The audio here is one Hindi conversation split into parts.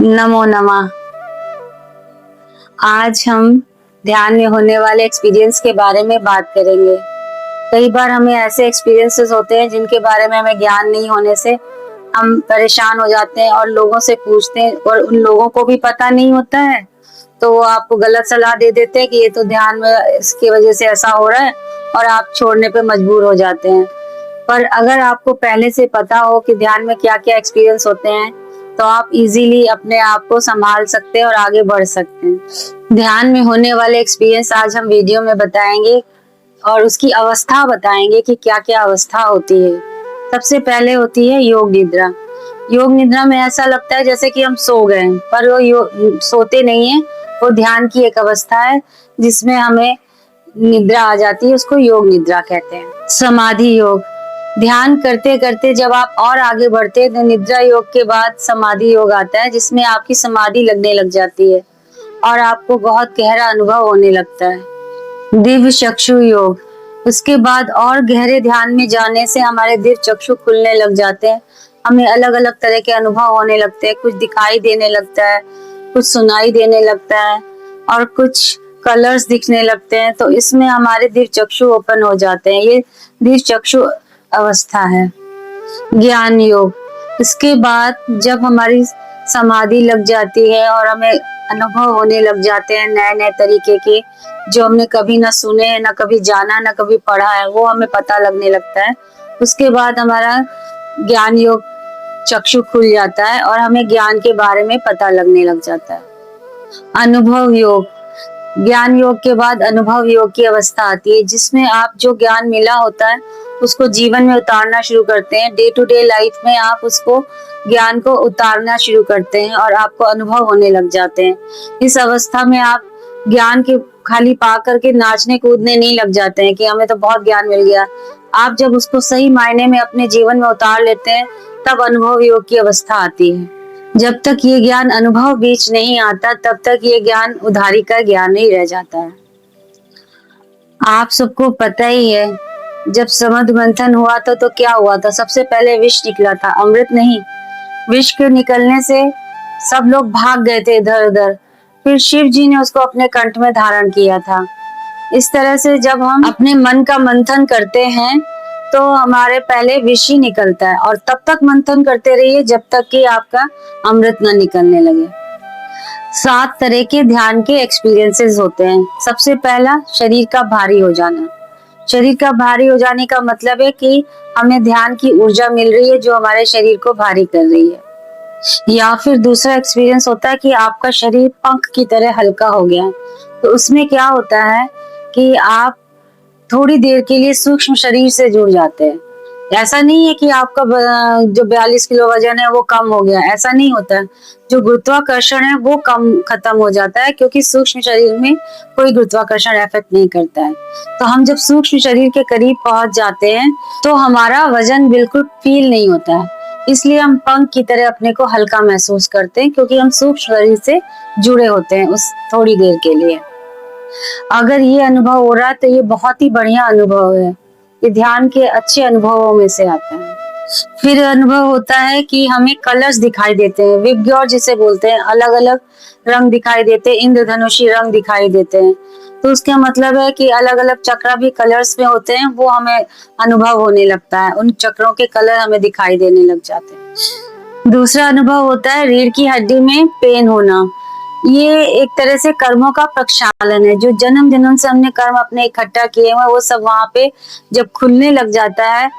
नमो नमः। आज हम ध्यान में होने वाले एक्सपीरियंस के बारे में बात करेंगे। कई बार हमें ऐसे एक्सपीरियंसेस होते हैं जिनके बारे में हमें ज्ञान नहीं होने से हम परेशान हो जाते हैं और लोगों से पूछते हैं और उन लोगों को भी पता नहीं होता है, तो वो आपको गलत सलाह दे देते हैं कि ये तो ध्यान में इसकी वजह से ऐसा हो रहा है और आप छोड़ने पे मजबूर हो जाते हैं। पर अगर आपको पहले से पता हो कि ध्यान में क्या क्या एक्सपीरियंस होते हैं तो आप इजीली अपने आप को संभाल सकते हैं और आगे बढ़ सकते हैं। ध्यान में होने वाले एक्सपीरियंस आज हम वीडियो में बताएंगे और उसकी अवस्था बताएंगे कि क्या क्या अवस्था होती है। सबसे पहले होती है योग निद्रा। योग निद्रा में ऐसा लगता है जैसे कि हम सो गए, पर वो सोते नहीं है, वो ध्यान की एक अवस्था है जिसमें हमें निद्रा आ जाती है, उसको योग निद्रा कहते हैं। समाधि योग। ध्यान करते करते जब आप और आगे बढ़ते हैं तो निद्रा योग के बाद समाधि योग आता है, जिसमें आपकी समाधि लगने लग जाती है और आपको बहुत गहरा अनुभव होने लगता है। दिव्य चक्षु योग। उसके बाद और गहरे ध्यान में जाने से हमारे दिव्य चक्षु खुलने लग जाते हैं, हमें अलग अलग तरह के अनुभव होने लगते हैं। कुछ दिखाई देने लगता है, कुछ सुनाई देने लगता है और कुछ कलर्स दिखने लगते हैं, तो इसमें हमारे दिव्य चक्षु ओपन हो जाते हैं। ये दिव्य चक्षु अवस्था है। ज्ञान योग। इसके बाद जब हमारी समाधि लग जाती है और हमें अनुभव होने लग जाते हैं नए नए तरीके के, जो हमने कभी ना सुने, ना कभी जाना, ना कभी पढ़ा है, वो हमें पता लगने लगता है। उसके बाद हमारा ज्ञान योग चक्षु खुल जाता है और हमें ज्ञान के बारे में पता लगने लग जाता है। अनुभव योग। ज्ञान योग के बाद अनुभव योग की अवस्था आती है, जिसमें आप जो ज्ञान मिला होता है उसको जीवन में उतारना शुरू करते हैं। डे टू डे लाइफ में आप उसको ज्ञान को उतारना शुरू करते हैं और आपको अनुभव होने लग जाते हैं। इस अवस्था में आप ज्ञान के खाली पा करके नाचने कूदने नहीं लग जाते हैं कि हमें तो बहुत ज्ञान मिल गया। आप जब उसको सही मायने में अपने जीवन में उतार लेते हैं तब अनुभव योग की अवस्था आती है। जब तक ये ज्ञान अनुभव बीच नहीं आता तब तक ये ज्ञान उधारी का ज्ञान ही रह जाता है। आप सबको पता ही है, जब समुद्र मंथन हुआ था तो क्या हुआ था? सबसे पहले विष निकला था, अमृत नहीं। विष के निकलने से सब लोग भाग गए थे इधर उधर, फिर शिव जी ने उसको अपने कंठ में धारण किया था। इस तरह से जब हम अपने मन का मंथन करते हैं तो हमारे पहले विष ही निकलता है, और तब तक मंथन करते रहिए जब तक कि आपका अमृत न निकलने लगे। 7 तरह के ध्यान के एक्सपीरियंसेस होते हैं। सबसे पहला, शरीर का भारी हो जाना। शरीर का भारी हो जाने का मतलब है कि हमें ध्यान की ऊर्जा मिल रही है जो हमारे शरीर को भारी कर रही है। या फिर दूसरा एक्सपीरियंस होता है कि आपका शरीर पंख की तरह हल्का हो गया है। तो उसमें क्या होता है कि आप थोड़ी देर के लिए सूक्ष्म शरीर से जुड़ जाते हैं। ऐसा नहीं है कि आपका जो 42 किलो वजन है वो कम हो गया, ऐसा नहीं होता है। जो गुरुत्वाकर्षण है वो कम खत्म हो जाता है, क्योंकि सूक्ष्म शरीर में कोई गुरुत्वाकर्षण इफेक्ट नहीं करता है। तो हम जब सूक्ष्म शरीर के करीब पहुंच जाते हैं तो हमारा वजन बिल्कुल फील नहीं होता है, इसलिए हम पंख की तरह अपने को हल्का महसूस करते हैं, क्योंकि हम सूक्ष्म शरीर से जुड़े होते हैं उस थोड़ी देर के लिए। अगर ये अनुभव हो रहा है तो ये बहुत ही बढ़िया अनुभव है, ये ध्यान के अच्छे अनुभवों में से आता है। फिर अनुभव होता है कि हमें कलर्स दिखाई देते हैं, विबग्योर जिसे बोलते हैं, अलग अलग रंग दिखाई देते हैं, इंद्रधनुषी रंग दिखाई देते हैं। तो उसका मतलब है कि अलग अलग चक्र भी कलर्स में होते हैं, वो हमें अनुभव होने लगता है, उन चक्रों के कलर हमें दिखाई देने लग जाते हैं। दूसरा अनुभव होता है रीढ़ की हड्डी में पेन होना। ये एक तरह से कर्मों का प्रक्षालन है, जो जन्म जन्म से हमने कर्म अपने इकट्ठा किए हुए वो सब वहां पे जब खुलने लग जाता है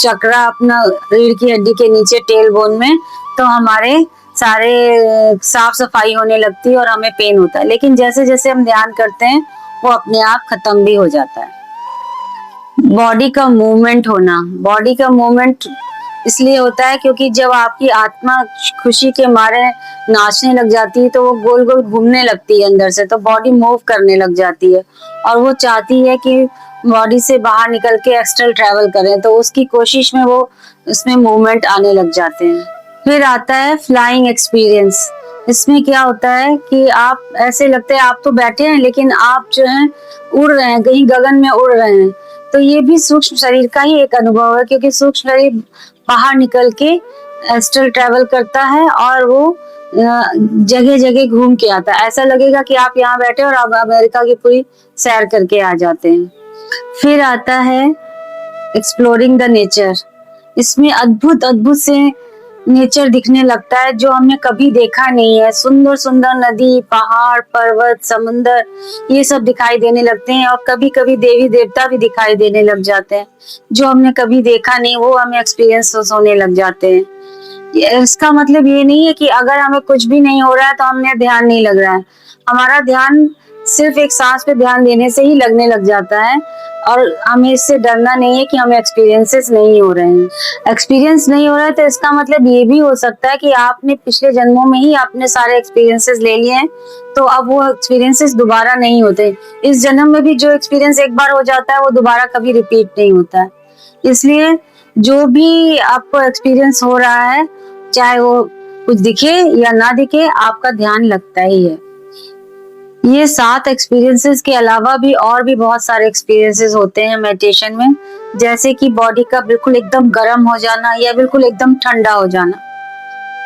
चक्रा अपना रीढ़ की हड्डी के नीचे टेल बोन में, तो हमारे सारे साफ सफाई होने लगती है और हमें पेन होता है। लेकिन जैसे जैसे हम ध्यान करते हैं वो अपने आप खत्म भी हो जाता है। बॉडी का मूवमेंट होना। बॉडी का मूवमेंट इसलिए होता है क्योंकि जब आपकी आत्मा खुशी के मारे नाचने लग जाती है तो वो गोल गोल घूमने लगती है अंदर से, तो बॉडी मूव करने लग जाती है और वो चाहती है कि बॉडी से बाहर निकल के एक्स्ट्रल ट्रैवल करें, तो उसकी कोशिश में वो उसमें मूवमेंट आने लग जाते हैं। फिर आता है फ्लाइंग एक्सपीरियंस। इसमें क्या होता है कि आप ऐसे लगते हैं आप तो बैठे हैं लेकिन आप जो है उड़ रहे हैं, कहीं गगन में उड़ रहे हैं। तो ये भी सूक्ष्म शरीर का ही एक अनुभव है, क्योंकि सूक्ष्म शरीर बाहर निकल के एस्ट्रल ट्रैवल करता है और वो जगह जगह घूम के आता है। ऐसा लगेगा कि आप यहाँ बैठे और आप अमेरिका की पूरी सैर करके आ जाते हैं। फिर आता है एक्सप्लोरिंग द नेचर। इसमें अद्भुत अद्भुत से नेचर दिखने लगता है जो हमने कभी देखा नहीं है। सुंदर सुंदर नदी, पहाड़, पर्वत, समुंदर, ये सब दिखाई देने लगते हैं और कभी कभी देवी देवता भी दिखाई देने लग जाते हैं जो हमने कभी देखा नहीं, वो हमें एक्सपीरियंस होने लग जाते हैं। इसका मतलब ये नहीं है कि अगर हमें कुछ भी नहीं हो रहा है तो हमने ध्यान नहीं लग रहा है। हमारा ध्यान सिर्फ एक सांस पे ध्यान देने से ही लगने लग जाता है और हमें इससे डरना नहीं है कि हमें एक्सपीरियंसेस नहीं हो रहे हैं। एक्सपीरियंस नहीं हो रहा है तो इसका मतलब ये भी हो सकता है कि आपने पिछले जन्मों में ही अपने सारे एक्सपीरियंसेस ले लिए हैं, तो अब वो एक्सपीरियंसेस दोबारा नहीं होते। इस जन्म में भी जो एक्सपीरियंस एक बार हो जाता है वो दोबारा कभी रिपीट नहीं होता है। इसलिए जो भी आपको एक्सपीरियंस हो रहा है, चाहे वो कुछ दिखे या ना दिखे, आपका ध्यान लगता ही है। ये 7 एक्सपीरियंसेस के अलावा भी और भी बहुत सारे एक्सपीरियंसेस होते हैं मेडिटेशन में, जैसे कि बॉडी का बिल्कुल एकदम गर्म हो जाना या बिल्कुल एकदम ठंडा हो जाना,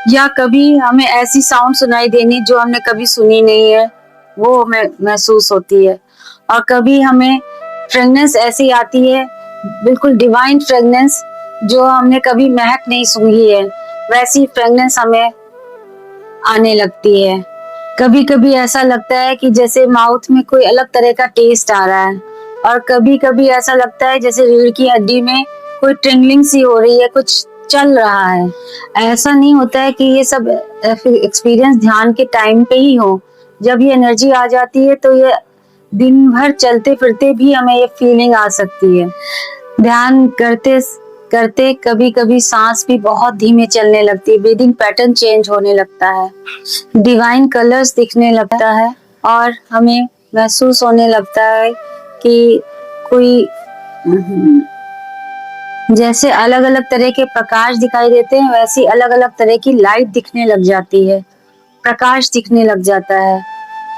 या कभी हमें ऐसी साउंड सुनाई देनी जो हमने कभी सुनी नहीं है, वो हमें महसूस होती है। और कभी हमें फ्रेगनेंस ऐसी आती है, बिल्कुल डिवाइन फ्रेगनेंस, जो हमने कभी महक नहीं सूंघी है, वैसी फ्रेगनेंस हमें आने लगती है। कभी कभी ऐसा लगता है कि जैसे माउथ में कोई अलग तरह का टेस्ट आ रहा है, और कभी कभी ऐसा लगता है जैसे रीढ़ की हड्डी में कोई ट्रिंगलिंग सी हो रही है, कुछ चल रहा है। ऐसा नहीं होता है कि ये सब एक्सपीरियंस ध्यान के टाइम पे ही हो। जब ये एनर्जी आ जाती है तो ये दिन भर चलते फिरते भी हमें ये फीलिंग आ सकती है। ध्यान करते करते कभी कभी सांस भी बहुत धीमे चलने लगती है, ब्रीदिंग पैटर्न चेंज होने लगता है, डिवाइन कलर्स दिखने लगता है और हमें महसूस होने लगता है कि कोई जैसे अलग अलग तरह के प्रकाश दिखाई देते हैं, वैसी अलग अलग तरह की लाइट दिखने लग जाती है, प्रकाश दिखने लग जाता है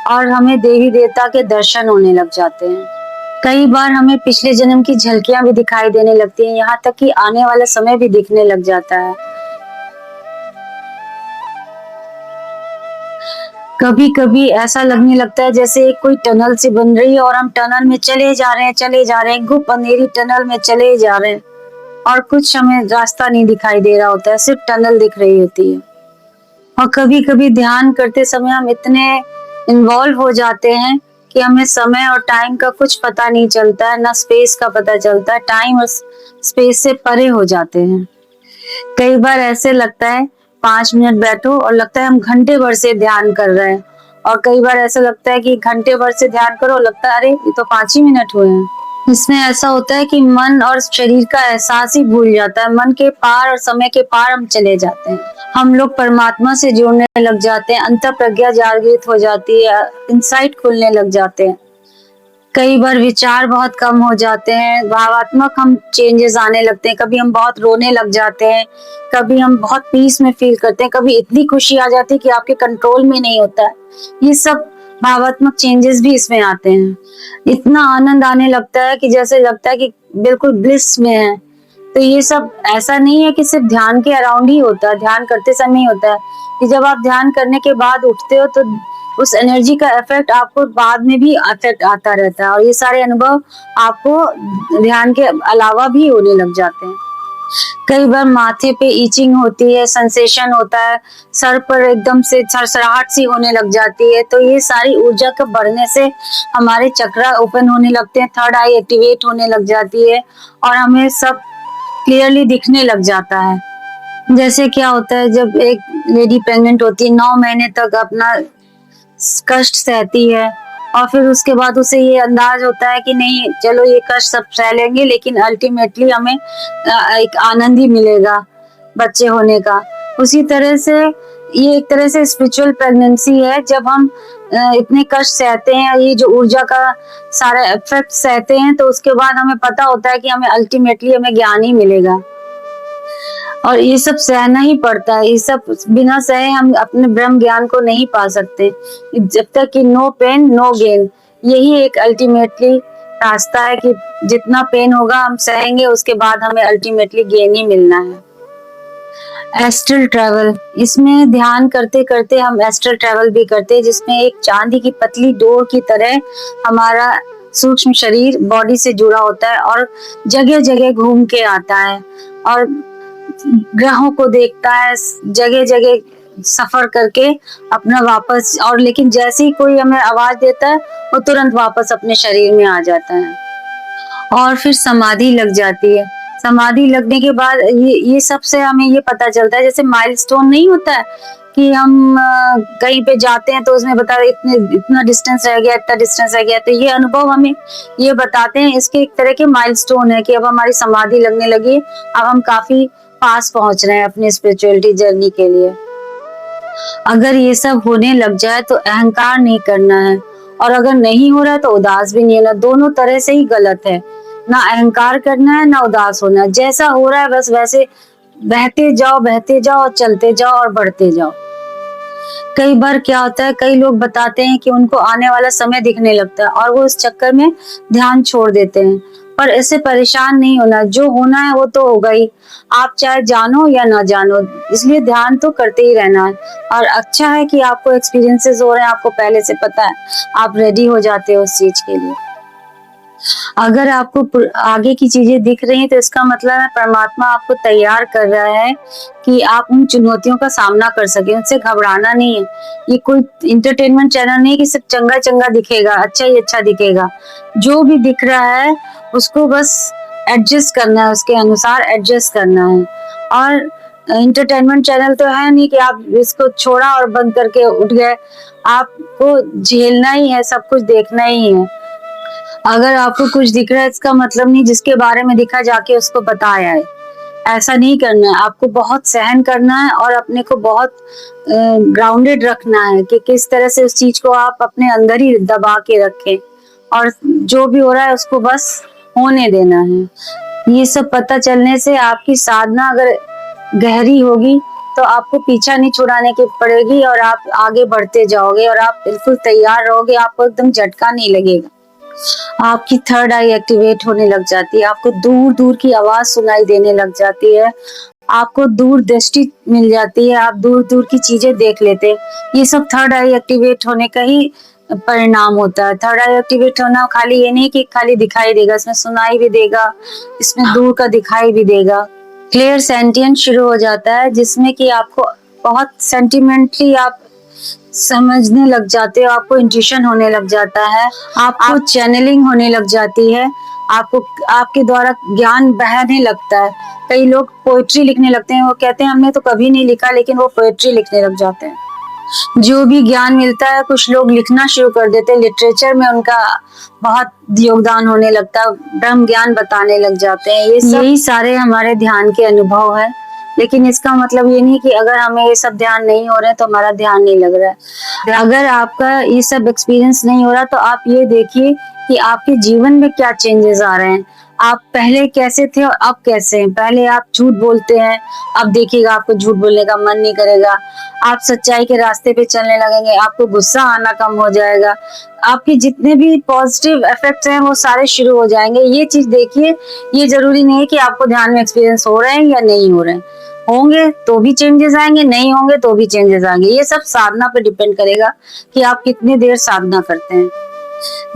और हमें देवी देवता के दर्शन होने लग जाते हैं। कई बार हमें पिछले जन्म की झलकियां भी दिखाई देने लगती हैं, यहाँ तक कि आने वाला समय भी दिखने लग जाता है। कभी कभी ऐसा लगने लगता है जैसे कोई टनल सी बन रही है और हम टनल में चले जा रहे हैं, गुप्त अंधेरी टनल में चले जा रहे हैं और कुछ हमें रास्ता नहीं दिखाई दे रहा होता है, सिर्फ टनल दिख रही होती है। और कभी कभी ध्यान करते समय हम इतने इन्वॉल्व हो जाते हैं कि हमें समय और टाइम का कुछ पता नहीं चलता है, ना स्पेस का पता चलता है, टाइम और स्पेस से परे हो जाते हैं। कई बार ऐसे लगता है 5 मिनट बैठो और लगता है हम घंटे भर से ध्यान कर रहे हैं, और कई बार ऐसा लगता है कि घंटे भर से ध्यान करो, लगता है अरे ये तो 5 ही मिनट हुए हैं। इसमें ऐसा होता है कि मन और शरीर का एहसास ही भूल जाता है, मन के पार और समय के पार हम चले जाते हैं। हम लोग परमात्मा से जुड़ने लग जाते हैं, अंतर प्रज्ञा जागृत हो जाती है, इंसाइट खुलने लग जाते हैं। कई बार विचार बहुत कम हो जाते हैं, भावात्मक हम चेंजेस आने लगते हैं, कभी हम बहुत रोने लग जाते हैं, कभी हम बहुत पीस में फील करते हैं, कभी इतनी खुशी आ जाती है कि आपके कंट्रोल में नहीं होता है। ये सब भावात्मक चेंजेस भी इसमें आते हैं। इतना आनंद आने लगता है कि जैसे लगता है कि बिल्कुल ब्लिस में है। तो ये सब ऐसा नहीं है कि सिर्फ ध्यान के अराउंड ही होता है, ध्यान करते समय ही होता है, कि जब आप ध्यान करने के बाद उठते हो तो उस एनर्जी का इफेक्ट आपको बाद में भी इफेक्ट आता रहता है, और ये सारे अनुभव आपको ध्यान के अलावा भी होने लग जाते हैं। कई बार माथे पे ईचिंग होती है, सेंसेशन होता है, सर पर एकदम से सरसराहट सी होने लग जाती है। तो ये सारी ऊर्जा के बढ़ने से हमारे चक्रा ओपन होने लगते हैं, थर्ड आई एक्टिवेट होने लग जाती है और हमें सब क्लियरली दिखने लग जाता है। जैसे क्या होता है, जब एक लेडी प्रेग्नेंट होती है, 9 महीने तक अपना कष्ट सहती है और फिर उसके बाद उसे ये अंदाज होता है कि नहीं चलो ये कष्ट सब सह लेंगे, लेकिन अल्टीमेटली हमें एक आनंद ही मिलेगा बच्चे होने का। उसी तरह से ये एक तरह से स्पिरिचुअल प्रेगनेंसी है, जब हम इतने कष्ट सहते हैं, ये जो ऊर्जा का सारा इफेक्ट सहते हैं, तो उसके बाद हमें पता होता है कि हमें अल्टीमेटली हमें ज्ञान ही मिलेगा। और ये सब सहना ही पड़ता है, ये सब बिना सहे हम अपने ब्रह्म ज्ञान को नहीं पा सकते। जब तक कि नो पेन नो गेन, यही एक अल्टीमेटली रास्ता है कि जितना पेन होगा हम सहेंगे, उसके बाद हमें अल्टीमेटली गेन ही मिलना है। एस्ट्रल ट्रैवल, इसमें ध्यान करते करते हम एस्ट्रल ट्रैवल भी करते हैं, जिसमें एक चांदी की पतली डोर की तरह हमारा सूक्ष्म शरीर बॉडी से जुड़ा होता है और जगह जगह घूम के आता है और ग्रहों को देखता है, जगह जगह सफर करके अपना वापस, और लेकिन जैसे ही कोई हमें आवाज देता है वो तुरंत वापस अपने शरीर में आ जाता है और फिर समाधि लग जाती है। समाधि लगने के बाद ये सब से हमें ये पता चलता है, जैसे माइलस्टोन नहीं होता है कि हम कहीं पे जाते हैं तो उसमें बता इतने इतना डिस्टेंस रह गया, इतना डिस्टेंस रह गया, तो ये अनुभव हमें ये बताते हैं, इसके एक तरह के माइलस्टोन है कि अब हमारी समाधि लगने लगी, अब हम काफी पास पहुंच रहे हैं अपनी स्पिरिचुअलिटी जर्नी के लिए। अगर ये सब होने लग जाए तो अहंकार नहीं करना है, और अगर नहीं हो रहा है तो उदास भी नहीं होना, दोनों तरह से ही गलत है। ना अहंकार करना है ना उदास होना है, जैसा हो रहा है बस वैसे बहते जाओ और चलते जाओ और बढ़ते जाओ। कई बार क्या होता है, कई लोग बताते हैं कि उनको आने वाला समय दिखने लगता है और वो इस चक्कर में ध्यान छोड़ देते हैं, पर इससे परेशान नहीं होना, जो होना है वो तो होगा ही, आप चाहे जानो या ना जानो, इसलिए ध्यान तो करते ही रहना है। और अच्छा है कि आपको एक्सपीरियंसेस हो रहे हैं, आपको पहले से पता है, आप रेडी हो जाते हो उस चीज के लिए। अगर आपको आगे की चीजें दिख रही हैं तो इसका मतलब है परमात्मा आपको तैयार कर रहा है कि आप उन चुनौतियों का सामना कर सके, उनसे घबराना नहीं है। ये कोई इंटरटेनमेंट चैनल नहीं कि सिर्फ चंगा चंगा दिखेगा, अच्छा ही अच्छा दिखेगा। जो भी दिख रहा है उसको बस एडजस्ट करना है, उसके अनुसार एडजस्ट करना है। और इंटरटेनमेंट चैनल तो है नहीं कि आप इसको छोड़ा और बंद करके उठ गए, आपको झेलना ही है, सब कुछ देखना ही है। अगर आपको कुछ दिख रहा है इसका मतलब नहीं जिसके बारे में दिखा जाके उसको बताया है, ऐसा नहीं करना है। आपको बहुत सहन करना है और अपने को बहुत ग्राउंडेड रखना है कि किस तरह से उस चीज को आप अपने अंदर ही दबा के रखें और जो भी हो रहा है उसको बस होने देना है। ये सब पता चलने से आपकी साधना अगर गहरी होगी तो आपको पीछा नहीं छुड़ाने की पड़ेगी और आप आगे बढ़ते जाओगे और आप बिल्कुल तैयार रहोगे, आपको एकदम झटका नहीं लगेगा। आपकी थर्ड आई एक्टिवेट होने लग जाती है, आपको दूर दूर की आवाज सुनाई देने लग जाती है, आपको दूर दृष्टि मिल जाती है, आप दूर दूर की चीजें देख लेते हैं। ये सब थर्ड आई एक्टिवेट होने का ही परिणाम होता है। थर्ड आई एक्टिवेट होना खाली ये नहीं कि खाली दिखाई देगा, इसमें सुनाई भी देगा, इसमें दूर का दिखाई भी देगा। क्लियर सेंटियंट शुरू हो जाता है जिसमें कि आपको बहुत सेंटिमेंटली आप समझने लग जाते हो, आपको इंट्यूशन होने लग जाता है, आपको चैनलिंग होने लग जाती है, आपको आपके द्वारा ज्ञान बहने लगता है। कई लोग पोएट्री लिखने लगते हैं, वो कहते हैं हमने तो कभी नहीं लिखा, लेकिन वो पोएट्री लिखने लग जाते हैं। जो भी ज्ञान मिलता है कुछ लोग लिखना शुरू कर देते हैं, लिटरेचर में उनका बहुत योगदान होने लगता है, ब्रह्म ज्ञान बताने लग जाते हैं। यही सारे हमारे ध्यान के अनुभव है, लेकिन इसका मतलब ये नहीं कि अगर हमें ये सब ध्यान नहीं हो रहा है तो हमारा ध्यान नहीं लग रहा है। अगर आपका ये सब एक्सपीरियंस नहीं हो रहा तो आप ये देखिए कि आपके जीवन में क्या चेंजेस आ रहे हैं, आप पहले कैसे थे और अब कैसे हैं। पहले आप झूठ बोलते हैं, अब देखिएगा आपको झूठ बोलने का मन नहीं करेगा, आप सच्चाई के रास्ते पे चलने लगेंगे, आपको गुस्सा आना कम हो जाएगा, आपके जितने भी पॉजिटिव इफेक्ट्स हैं वो सारे शुरू हो जाएंगे। ये चीज देखिए, ये जरूरी नहीं है कि आपको ध्यान में एक्सपीरियंस हो रहे हैं या नहीं हो रहे हैं, होंगे तो भी चेंजेस आएंगे, नहीं होंगे तो भी चेंजेस आएंगे। ये सब साधना पे डिपेंड करेगा कि आप कितनी देर साधना करते हैं,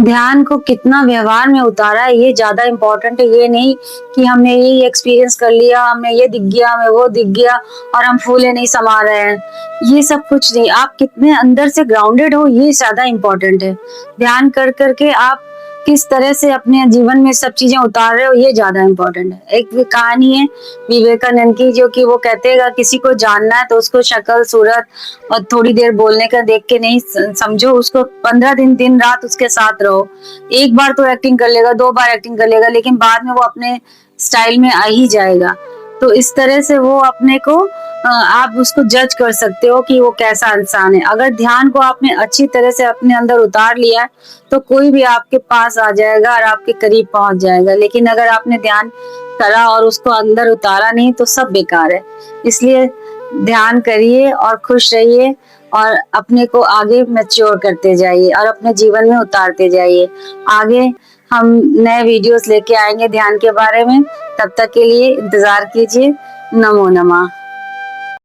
ध्यान को कितना व्यवहार में उतारा है, ये ज्यादा इम्पोर्टेंट है। ये नहीं कि हमने ये एक्सपीरियंस कर लिया, हमें ये दिख गया, हमें वो दिख गया और हम फूले नहीं समा रहे हैं, ये सब कुछ नहीं। आप कितने अंदर से ग्राउंडेड हो ये ज्यादा इम्पोर्टेंट है। ध्यान कर करके आप किस तरह से अपने जीवन में सब चीजें उतार रहे हो ये ज्यादा इम्पोर्टेंट है। एक कहानी है विवेकानंद की, जो कि वो कहते हैं किसी को जानना है तो उसको शक्ल सूरत और थोड़ी देर बोलने का देख के नहीं समझो, उसको 15 दिन दिन रात उसके साथ रहो। एक बार तो एक्टिंग कर लेगा, 2 बार एक्टिंग कर लेगा, लेकिन बाद में वो अपने स्टाइल में आ ही जाएगा। तो इस तरह से वो अपने को आप उसको जज कर सकते हो कि वो कैसा इंसान है। अगर ध्यान को आपने अच्छी तरह से अपने अंदर उतार लिया है तो कोई भी आपके पास आ जाएगा और आपके करीब पहुंच जाएगा, लेकिन अगर आपने ध्यान करा और उसको अंदर उतारा नहीं तो सब बेकार है। इसलिए ध्यान करिए और खुश रहिए और अपने को आगे मैच्योर करते जाइए और अपने जीवन में उतारते जाइए। आगे हम नए वीडियोस लेके आएंगे ध्यान के बारे में, तब तक के लिए इंतजार कीजिए। नमो नमः।